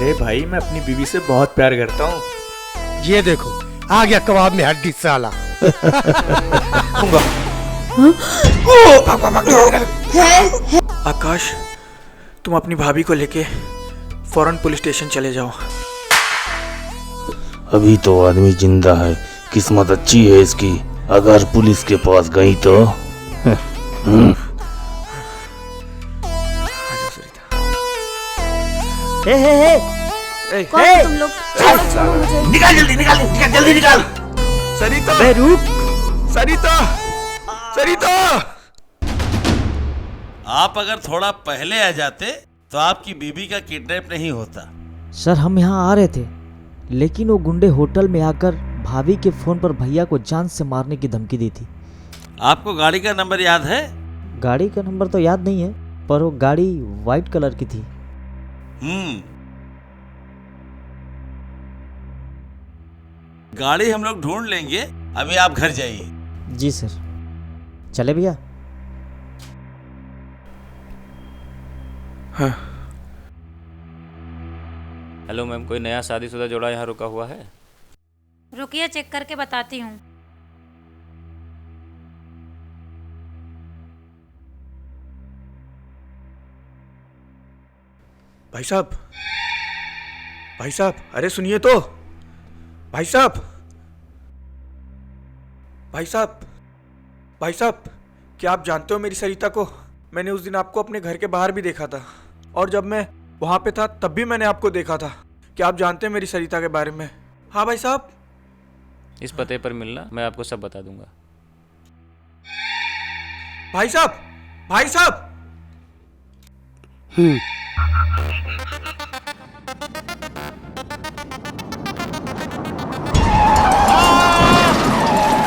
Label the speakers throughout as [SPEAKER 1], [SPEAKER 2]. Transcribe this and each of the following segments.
[SPEAKER 1] अरे भाई, मैं अपनी बीवी से बहुत प्यार करता हूँ।
[SPEAKER 2] ये देखो आ गया कबाब में हड्डी साला।
[SPEAKER 1] आकाश, तुम अपनी भाभी को लेके फौरन पुलिस स्टेशन चले जाओ।
[SPEAKER 3] अभी तो आदमी जिंदा है, किस्मत अच्छी है इसकी। अगर पुलिस के पास गई तो
[SPEAKER 4] कौन हो तुम लोग? छोड़ो मुझे।
[SPEAKER 3] निकाल जल्दी, निकाल जल्दी निकाल।
[SPEAKER 1] सरिता,
[SPEAKER 3] रुक।
[SPEAKER 1] सरिता, सरिता।
[SPEAKER 5] आप अगर थोड़ा पहले आ जाते तो आपकी बीबी का किडनैप नहीं होता।
[SPEAKER 6] सर, हम यहाँ आ रहे थे, लेकिन वो गुंडे होटल में आकर भाभी के फोन पर भैया को जान से मारने की धमकी दी थी।
[SPEAKER 5] आपको गाड़ी का नंबर याद है?
[SPEAKER 6] गाड़ी का नंबर तो याद नहीं है, पर वो गाड़ी वाइट कलर की थी।
[SPEAKER 5] गाड़ी हम लोग ढूंढ लेंगे, अभी आप घर जाइए।
[SPEAKER 6] जी सर। चले भैया?
[SPEAKER 1] हाँ।
[SPEAKER 7] हेलो मैम, कोई नया शादीशुदा जोड़ा यहाँ रुका हुआ है?
[SPEAKER 4] रुकिए, चेक करके बताती हूँ।
[SPEAKER 1] भाई साहब, भाई साहब, अरे सुनिए तो। भाई साहब, भाई साहब, भाई साहब, क्या आप जानते हो मेरी सरिता को? मैंने उस दिन आपको अपने घर के बाहर भी देखा था, और जब मैं वहां पे था तब भी मैंने आपको देखा था। क्या आप जानते हैं मेरी सरिता के बारे में? हाँ भाई साहब।
[SPEAKER 7] इस पते पर मिलना, मैं आपको सब बता दूंगा।
[SPEAKER 1] भाई साहब, भाई साहब।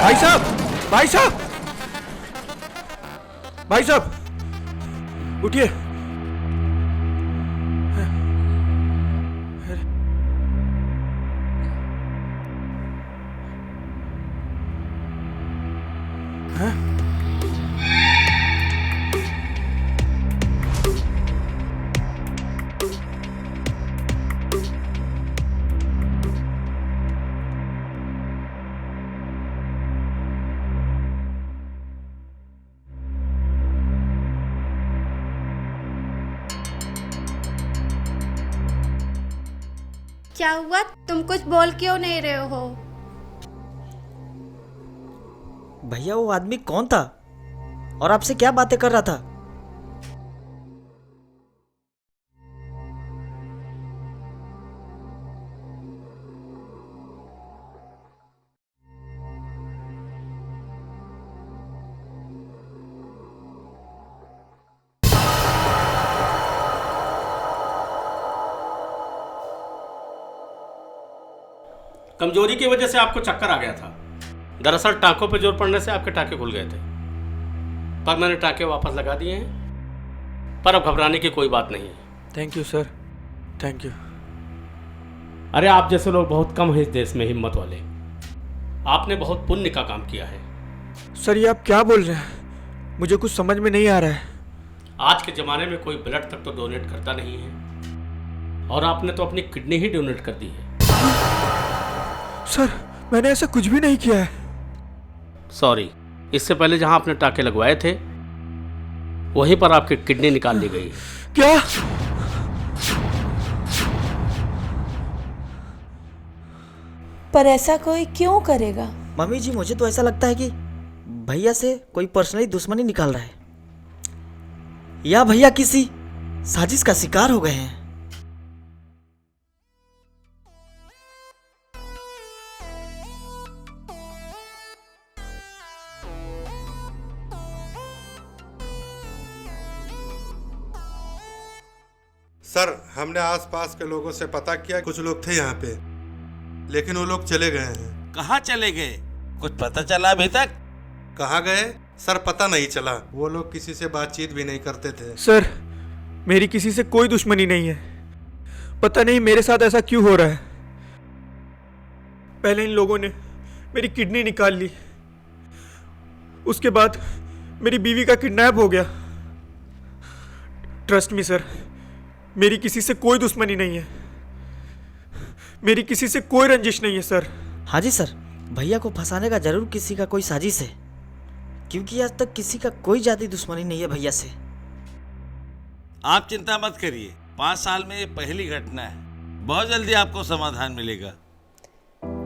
[SPEAKER 1] भाई साहब, भाई साहब, भाई साहब, उठिए।
[SPEAKER 4] क्या हुआ? तुम कुछ बोल क्यों नहीं रहे हो?
[SPEAKER 6] भैया, वो आदमी कौन था और आपसे क्या बातें कर रहा था?
[SPEAKER 8] कमजोरी की वजह से आपको चक्कर आ गया था। दरअसल टाँकों पर जोर पड़ने से आपके टाँके खुल गए थे, पर मैंने टाँके वापस लगा दिए हैं। पर अब घबराने की कोई बात नहीं है।
[SPEAKER 1] Thank you sir, thank you.
[SPEAKER 8] अरे आप जैसे लोग बहुत कम हैं इस देश में, हिम्मत वाले। आपने बहुत पुण्य का काम किया है।
[SPEAKER 1] सर, ये आप क्या बोल रहे हैं? मुझे कुछ समझ में नहीं आ रहा है।
[SPEAKER 8] आज के ज़माने में कोई ब्लड तक तो डोनेट करता नहीं है, और आपने तो अपनी किडनी ही डोनेट कर दी है।
[SPEAKER 1] सर, मैंने ऐसा कुछ भी नहीं किया है।
[SPEAKER 8] सॉरी, इससे पहले जहां आपने टाँके लगवाए थे वहीं पर आपकी किडनी निकाल ली गई।
[SPEAKER 1] क्या?
[SPEAKER 9] पर ऐसा कोई क्यों करेगा?
[SPEAKER 6] मम्मी जी, मुझे तो ऐसा लगता है कि भैया से कोई पर्सनली दुश्मनी निकाल रहा है, या भैया किसी साजिश का शिकार हो गए हैं।
[SPEAKER 10] सर, हमने आसपास के लोगों से पता किया, कुछ लोग थे यहाँ पे, लेकिन वो लोग चले गए हैं।
[SPEAKER 5] कहाँ चले गए? कुछ पता चला अभी तक?
[SPEAKER 10] कहाँ गए सर, पता नहीं चला। वो लोग किसी से बातचीत भी नहीं करते थे।
[SPEAKER 1] सर, मेरी किसी से कोई दुश्मनी नहीं है। पता नहीं मेरे साथ ऐसा क्यों हो रहा है। पहले इन लोगों ने मेरी किडनी निकाल ली, उसके बाद मेरी बीवी का किडनैप हो गया। ट्रस्ट मी सर, मेरी किसी से कोई दुश्मनी नहीं है। मेरी किसी से कोई रंजिश नहीं है सर।
[SPEAKER 6] हाँ जी सर, भैया को फंसाने का जरूर किसी का कोई साजिश है, क्योंकि आज तक किसी का कोई जाति दुश्मनी नहीं है भैया से।
[SPEAKER 5] आप चिंता मत करिए, 5 साल में ये पहली घटना है, बहुत जल्दी आपको समाधान मिलेगा।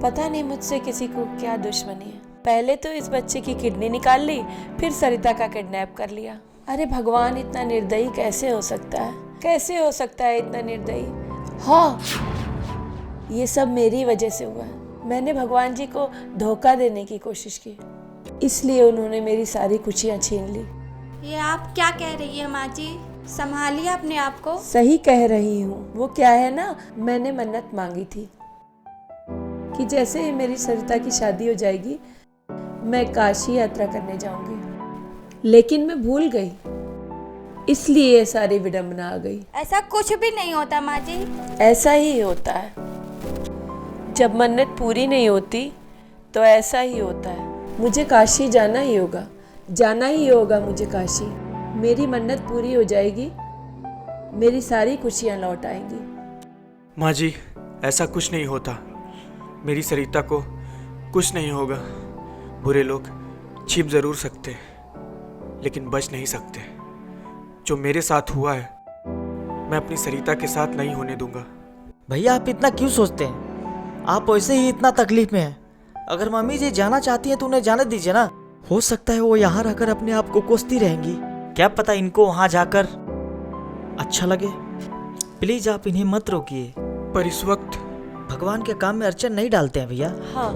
[SPEAKER 9] पता नहीं मुझसे किसी को क्या दुश्मनी है। पहले तो इस बच्चे की किडनी निकाल ली, फिर सरिता का किडनैप कर लिया। अरे भगवान, इतना निर्दयी कैसे हो सकता है? कैसे हो सकता है इतना निर्दयी? हाँ, ये सब मेरी वजह से हुआ है। मैंने भगवान जी को धोखा देने की कोशिश की, इसलिए उन्होंने मेरी सारी खुशियाँ छीन ली।
[SPEAKER 4] ये आप क्या कह रही है माँ जी? संभालिए अपने आप को।
[SPEAKER 9] सही कह रही हूँ। वो क्या है ना, मैंने मन्नत मांगी थी कि जैसे ही मेरी सरिता की शादी हो जाएगी मैं काशी यात्रा करने जाऊंगी, लेकिन मैं भूल गई, इसलिए ये सारी विडंबना आ गई।
[SPEAKER 4] ऐसा कुछ भी नहीं होता माँ जी।
[SPEAKER 9] ऐसा ही होता है, जब मन्नत पूरी नहीं होती तो ऐसा ही होता है। मुझे काशी जाना ही होगा, जाना ही होगा मुझे काशी। मेरी मन्नत पूरी हो जाएगी, मेरी सारी खुशियाँ लौट आएंगी।
[SPEAKER 1] माँ जी, ऐसा कुछ नहीं होता। मेरी सरिता को कुछ नहीं होगा। बुरे लोग छिप जरूर सकते लेकिन बच नहीं सकते। जो मेरे साथ हुआ है मैं अपनी सरिता के साथ नहीं होने दूंगा।
[SPEAKER 6] भैया आप इतना क्यों सोचते हैं? आप वैसे ही इतना तकलीफ में हैं। अगर मम्मी जी जाना चाहती हैं तो उन्हें जाने दीजिए ना। हो सकता है वो यहाँ रहकर अपने आप को कोसती रहेंगी, क्या पता इनको वहाँ जाकर अच्छा लगे। प्लीज आप इन्हें मत रोकिए।
[SPEAKER 1] पर इस वक्त
[SPEAKER 6] भगवान के काम में अड़चन नहीं डालते हैं भैया।
[SPEAKER 9] हाँ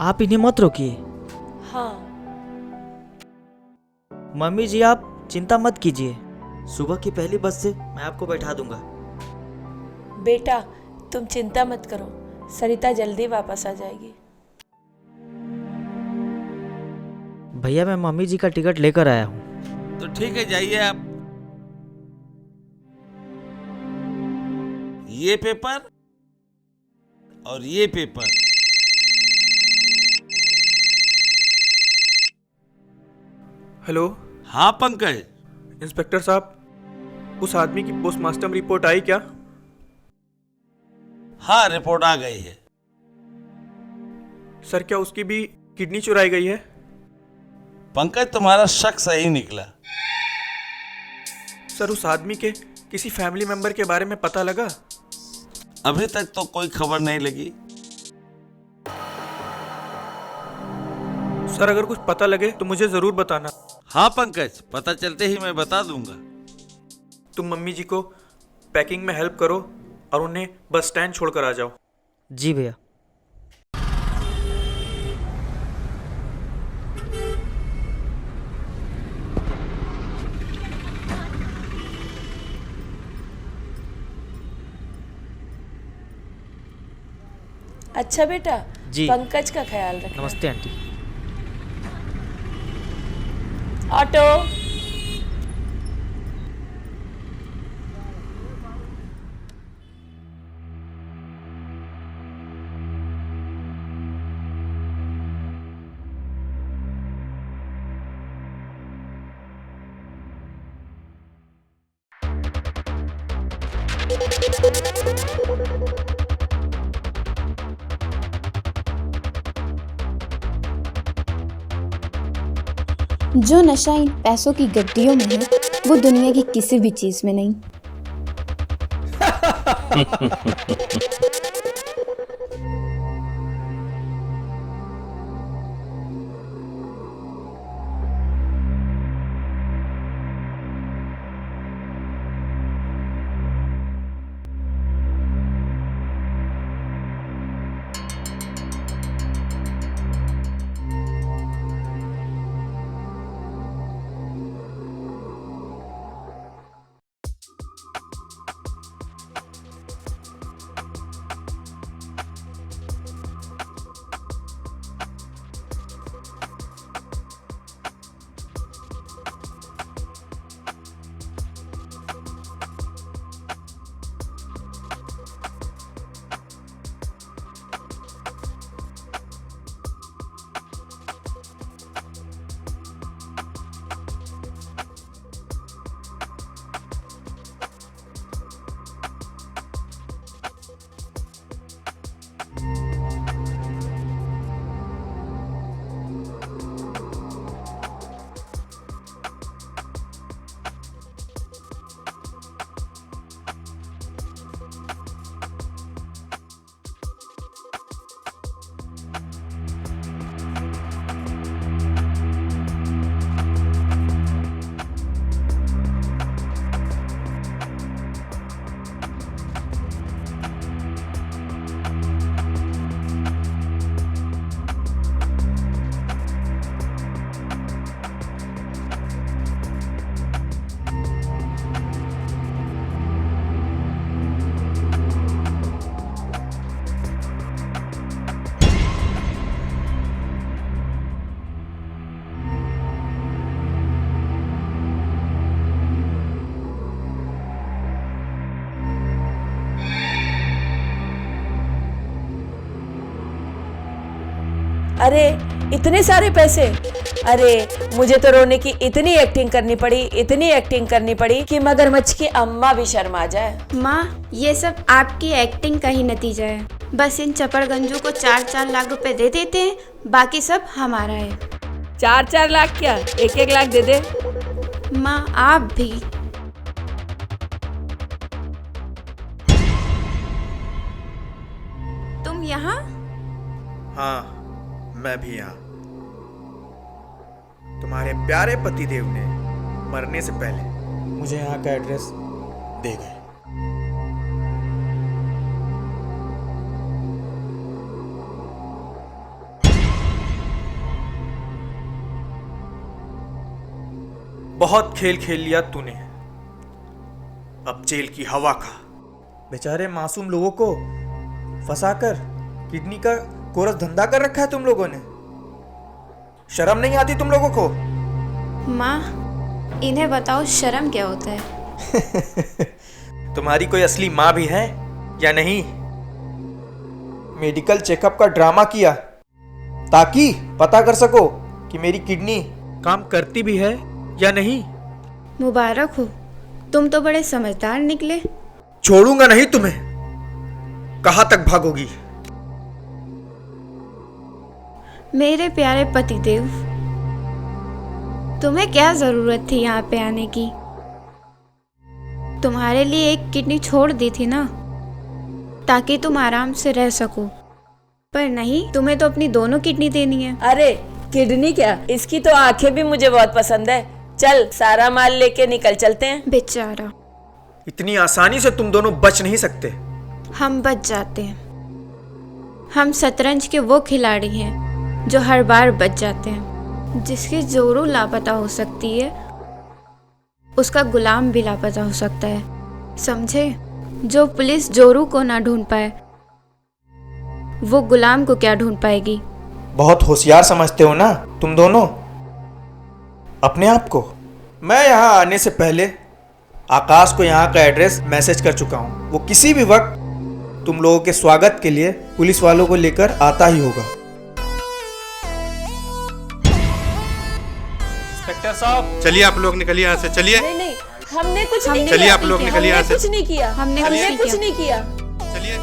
[SPEAKER 6] आप इन्हें मत रोकिए।
[SPEAKER 9] हाँ,
[SPEAKER 6] मम्मी जी आप चिंता मत कीजिए, सुबह की पहली बस से मैं आपको बैठा दूंगा।
[SPEAKER 9] बेटा तुम चिंता मत करो, सरिता जल्दी वापस आ जाएगी।
[SPEAKER 6] भैया मैं मम्मी जी का टिकट लेकर आया हूँ।
[SPEAKER 5] तो ठीक है, जाइए आप। ये पेपर और ये पेपर।
[SPEAKER 1] हेलो।
[SPEAKER 5] हाँ पंकज।
[SPEAKER 1] इंस्पेक्टर साहब, उस आदमी की पोस्टमार्टम रिपोर्ट आई क्या?
[SPEAKER 5] हाँ, रिपोर्ट आ गई है।
[SPEAKER 1] सर, क्या उसकी भी किडनी चुराई गई है?
[SPEAKER 5] पंकज, तुम्हारा शक सही निकला।
[SPEAKER 1] सर, उस आदमी के किसी फैमिली मेंबर के बारे में पता लगा?
[SPEAKER 5] अभी तक तो कोई खबर नहीं लगी।
[SPEAKER 1] सर, अगर कुछ पता लगे तो मुझे जरूर बताना।
[SPEAKER 5] हाँ पंकज, पता चलते ही मैं बता दूंगा।
[SPEAKER 1] तुम मम्मी जी को पैकिंग में हेल्प करो और उन्हें बस स्टैंड छोड़कर आ जाओ।
[SPEAKER 6] जी भैया।
[SPEAKER 9] अच्छा बेटा
[SPEAKER 6] जी।
[SPEAKER 9] पंकज का ख्याल रखना।
[SPEAKER 6] नमस्ते आंटी।
[SPEAKER 9] ऑटो।
[SPEAKER 11] जो नशा इन पैसों की गड्डियों में है वो दुनिया की किसी भी चीज में नहीं।
[SPEAKER 9] अरे इतने सारे पैसे! अरे मुझे तो रोने की इतनी एक्टिंग करनी पड़ी कि मगरमच्छ की अम्मा भी शर्मा जाए।
[SPEAKER 11] माँ, ये सब आपकी एक्टिंग का ही नतीजा है। बस इन चपड़गंजों को 4-4 लाख रुपए दे देते हैं, बाकी सब हमारा है।
[SPEAKER 9] 4-4 लाख क्या, 1-1 लाख दे दे।
[SPEAKER 11] माँ आप भी। तुम यहाँ?
[SPEAKER 1] हाँ, मैं भी यहाँ। तुम्हारे प्यारे पतिदेव ने मरने से पहले मुझे यहाँ का एड्रेस दे गए। बहुत खेल खेल लिया तूने, अब जेल की हवा खा। बेचारे मासूम लोगों को फंसाकर किडनी का कोरस धंधा कर रखा है तुम लोगों ने। शर्म नहीं आती तुम लोगों को?
[SPEAKER 11] माँ, इन्हें बताओ शर्म क्या होता है।
[SPEAKER 1] तुम्हारी कोई असली माँ भी है या नहीं? मेडिकल चेकअप का ड्रामा किया ताकि पता कर सको कि मेरी किडनी काम करती भी है या नहीं।
[SPEAKER 11] मुबारक हो, तुम तो बड़े समझदार निकले।
[SPEAKER 1] छोड़ूंगा नहीं तुम्हें। कहाँ तक भागोगी?
[SPEAKER 11] मेरे प्यारे पतिदेव, तुम्हें क्या जरूरत थी यहाँ पे आने की? तुम्हारे लिए एक किडनी छोड़ दी थी ना, ताकि तुम आराम से रह सको। पर नहीं, तुम्हें तो अपनी दोनों किडनी देनी है।
[SPEAKER 9] अरे किडनी क्या, इसकी तो आंखें भी मुझे बहुत पसंद है। चल सारा माल लेके निकल चलते हैं।
[SPEAKER 11] बेचारा,
[SPEAKER 1] इतनी आसानी से तुम दोनों बच नहीं सकते।
[SPEAKER 11] हम बच जाते हैं। हम शतरंज के वो खिलाड़ी हैं जो हर बार बच जाते हैं। जिसकी जोरू लापता हो सकती है, उसका गुलाम भी लापता हो सकता है, समझे? जो पुलिस जोरू को ना ढूंढ पाए, वो गुलाम को क्या ढूंढ पाएगी?
[SPEAKER 1] बहुत होशियार समझते हो ना तुम दोनों अपने आप को। मैं यहाँ आने से पहले आकाश को यहाँ का एड्रेस मैसेज कर चुका हूँ। वो किसी भी वक्त तुम लोगों के स्वागत के लिए पुलिस वालों को लेकर आता ही होगा। इंस्पेक्टर साहब,
[SPEAKER 10] चलिए आप लोग निकलिए यहाँ से, चलिए।
[SPEAKER 9] नहीं, हमने कुछ नहीं किया।
[SPEAKER 10] चलिए आप लोग निकलिए यहाँ से।
[SPEAKER 9] कुछ नहीं किया।
[SPEAKER 11] हमने
[SPEAKER 9] कुछ नहीं किया।
[SPEAKER 10] चलिए।